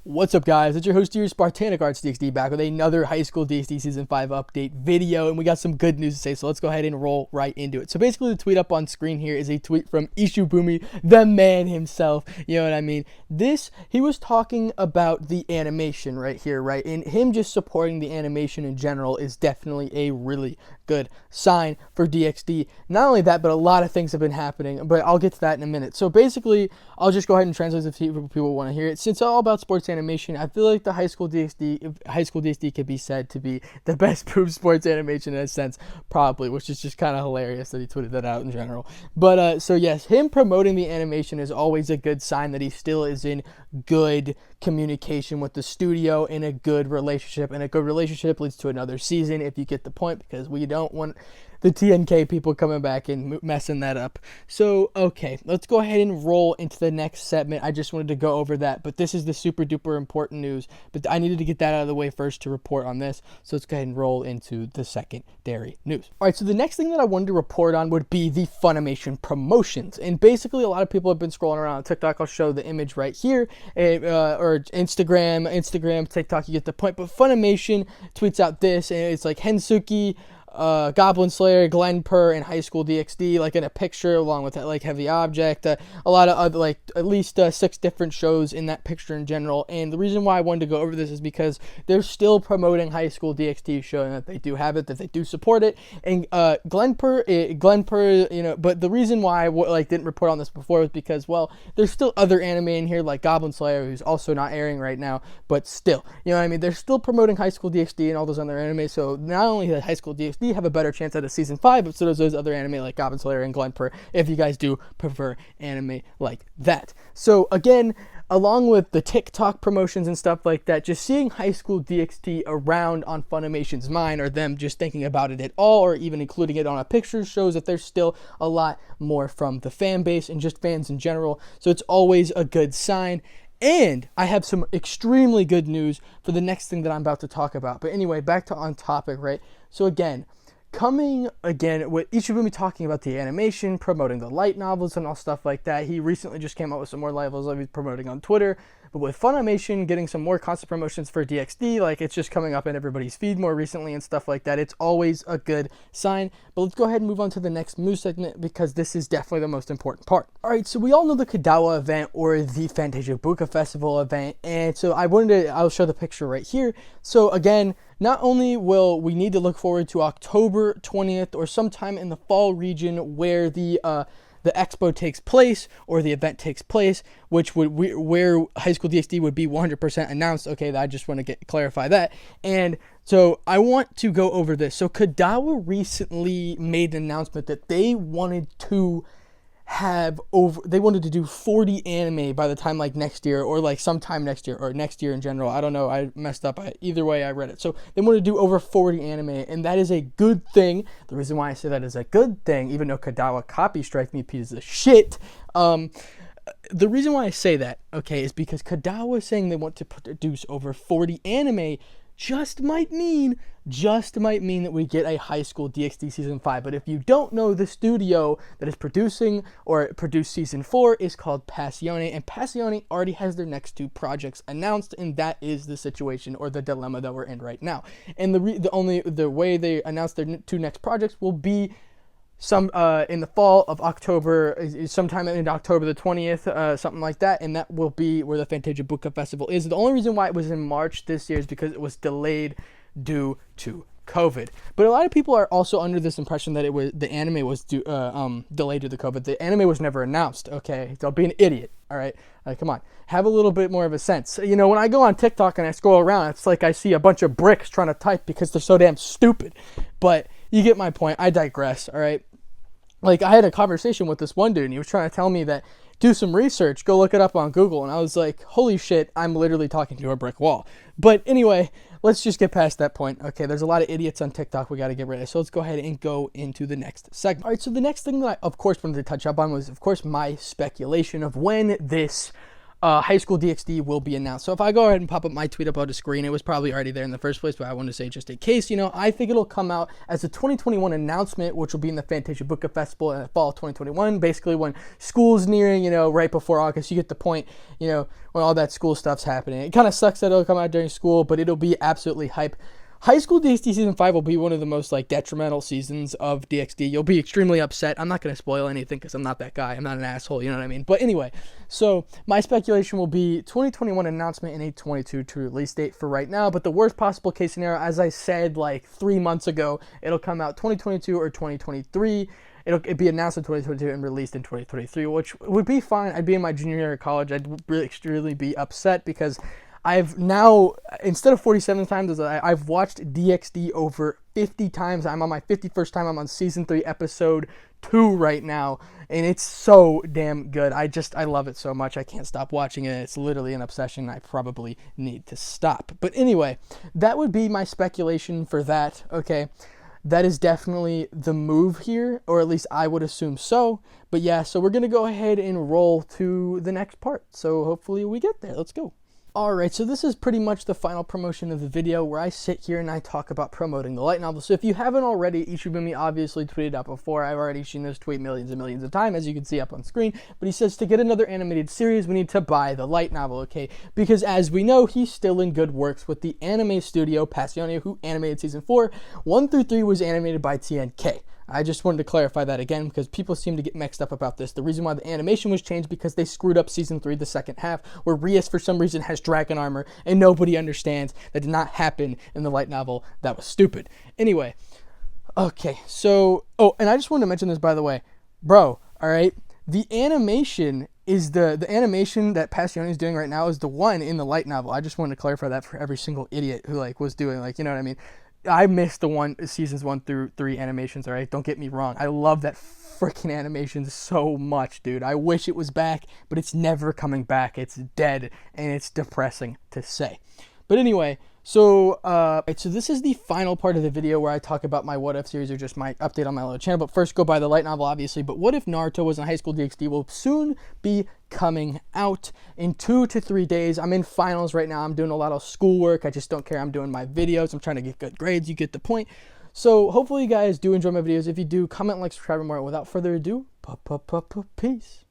What's up, guys? It's your host here, Spartanic Arts DxD, back with another High School DxD Season 5 update video, and we got some good news to say, so let's go ahead and roll right into it. So basically, the tweet up on screen here is a tweet from Hibumi, the man himself, you know what I mean? He was talking about the animation right here, right? And him just supporting the animation in general is definitely a really good sign for DxD. Not only that, but a lot of things have been happening, but I'll get to that in a minute. So basically, I'll just go ahead and translate this if people want to hear it. Since it's all about sports animation, I feel like the Highschool Dxd could be said to be the best proof sports animation in a sense, probably, which is just kind of hilarious that he tweeted that out in general. But so yes, him promoting the animation is always a good sign that he still is in good communication with the studio, in a good relationship, and a good relationship leads to another season, if you get the point, because we don't want the TNK people coming back and messing that up. So, okay, let's go ahead and roll into the next segment. I just wanted to go over that, but this is the super duper important news, but I needed to get that out of the way first to report on this, so let's go ahead and roll into the secondary news. Alright, so the next thing that I wanted to report on would be the Funimation promotions, and basically a lot of people have been scrolling around on TikTok. I'll show the image right here, or Instagram, TikTok, you get the point, but Funimation tweets out this, and it's like Hensuki, Goblin Slayer, Glen Purr, and Highschool Dxd, like in a picture, along with that like heavy object, a lot of other, like at least 6 different shows in that picture in general. And the reason why I wanted to go over this is because they're still promoting Highschool Dxd, showing that they do have it, that they do support it. And Glen Purr, you know, but the reason why I didn't report on this before was because, well, there's still other anime in here like Goblin Slayer, who's also not airing right now, but still, you know what I mean? They're still promoting Highschool Dxd and all those other anime, so not only does Highschool Dxd have a better chance at a season 5, but so does those other anime like Goblin Slayer and Glen Purr, if you guys do prefer anime like that. So again, along with the TikTok promotions and stuff like that, just seeing Highschool Dxd around on Funimation's mind, or them just thinking about it at all, or even including it on a picture, shows that there's still a lot more from the fan base and just fans in general, so it's always a good sign. And I have some extremely good news for the next thing that I'm about to talk about. But anyway, back to on topic, right? So again, coming again with Hibumi talking about the animation, promoting the light novels and all stuff like that. He recently just came out with some more light novels that he's promoting on Twitter. But with Funimation getting some more constant promotions for DxD, like it's just coming up in everybody's feed more recently and stuff like that, it's always a good sign. But let's go ahead and move on to the next news segment, because this is definitely the most important part. Alright, so we all know the Kadawa event, or the Fantasia Buka Festival event, and so I'll show the picture right here. So again, not only will we need to look forward to October 20th, or sometime in the fall region where the expo takes place, or the event takes place, which where Highschool Dxd would be 100% announced. Okay, I just want to clarify that. And so I want to go over this. So Kadawa recently made an announcement that they wanted to do 40 anime by the time like next year, or like sometime next year, or next year in general. I don't know, I messed up. Either way, I read it. So they want to do over 40 anime, and that is a good thing. The reason why I say that is a good thing, even though Kadawa copy strike me piece of shit, the reason why I say that, okay, is because Kadawa saying they want to produce over 40 anime just might mean that we get a Highschool Dxd Season 5. But if you don't know, the studio that is producing or produced Season 4 is called Passione, and Passione already has their next 2 projects announced, and that is the situation, or the dilemma that we're in right now. And the way they announce their 2 next projects will be in the fall of October, sometime in October the 20th, something like that, and that will be where the Fantasia Buka Festival is. The only reason why it was in March this year is because it was delayed due to COVID. But a lot of people are also under this impression that the anime was delayed due to COVID. The anime was never announced. Okay, don't be an idiot. All right, come on, have a little bit more of a sense. You know, when I go on TikTok and I scroll around, it's like I see a bunch of bricks trying to type because they're so damn stupid. But you get my point. I digress. All right. Like, I had a conversation with this one dude, and he was trying to tell me that, do some research, go look it up on Google, and I was like, holy shit, I'm literally talking to a brick wall. But anyway, let's just get past that point. Okay, there's a lot of idiots on TikTok we got to get rid of, so let's go ahead and go into the next segment. Alright, so the next thing that I, of course, wanted to touch up on was, of course, my speculation of when this High School DxD will be announced. So if I go ahead and pop up my tweet up on the screen, it was probably already there in the first place, but I wanted to say just in case, I think it'll come out as a 2021 announcement, which will be in the Fantasia Book Festival in the fall of 2021, basically when school's nearing, right before August. You get the point, when all that school stuff's happening. It kind of sucks that it'll come out during school, but it'll be absolutely hype. High School DxD Season 5 will be one of the most, detrimental seasons of DxD. You'll be extremely upset. I'm not going to spoil anything because I'm not that guy. I'm not an asshole, you know what I mean? But anyway, so my speculation will be 2021 announcement and a 22 release date for right now. But the worst possible case scenario, as I said, 3 months ago, it'll come out 2022 or 2023. It'd be announced in 2022 and released in 2023, which would be fine. I'd be in my junior year of college. I'd really extremely be upset because I've now, instead of 47 times, I've watched DxD over 50 times. I'm on my 51st time. I'm on Season 3, Episode 2 right now, and it's so damn good. I love it so much. I can't stop watching it. It's literally an obsession. I probably need to stop. But anyway, that would be my speculation for that, okay? That is definitely the move here, or at least I would assume so. But yeah, so we're going to go ahead and roll to the next part. So hopefully we get there. Let's go. Alright, so this is pretty much the final promotion of the video where I sit here and I talk about promoting the light novel. So if you haven't already, Hibumi obviously tweeted out before. I've already seen this tweet millions and millions of times, as you can see up on screen. But he says to get another animated series, we need to buy the light novel, okay? Because as we know, he's still in good works with the anime studio Passione, who animated Season 4. 1 through 3 was animated by TNK. I just wanted to clarify that again because people seem to get mixed up about this. The reason why the animation was changed because they screwed up Season 3, the second half, where Rias for some reason has dragon armor and nobody understands. That did not happen in the light novel. That was stupid. Anyway, okay, so, and I just wanted to mention this, by the way. Bro, alright, the animation is the animation that Passione is doing right now is the one in the light novel. I just wanted to clarify that for every single idiot who was doing, you know what I mean? I missed the seasons 1 through 3 animations, alright? Don't get me wrong. I love that freaking animation so much, dude. I wish it was back, but it's never coming back. It's dead, and it's depressing to say. But anyway, so this is the final part of the video where I talk about my What If series or just my update on my little channel. But first, go buy the light novel, obviously. But What If Naruto Was in High School DxD will soon be coming out in 2 to 3 days. I'm in finals right now. I'm doing a lot of schoolwork. I just don't care. I'm doing my videos. I'm trying to get good grades. You get the point. So hopefully you guys do enjoy my videos. If you do, comment, like, subscribe, and more. Without further ado, peace.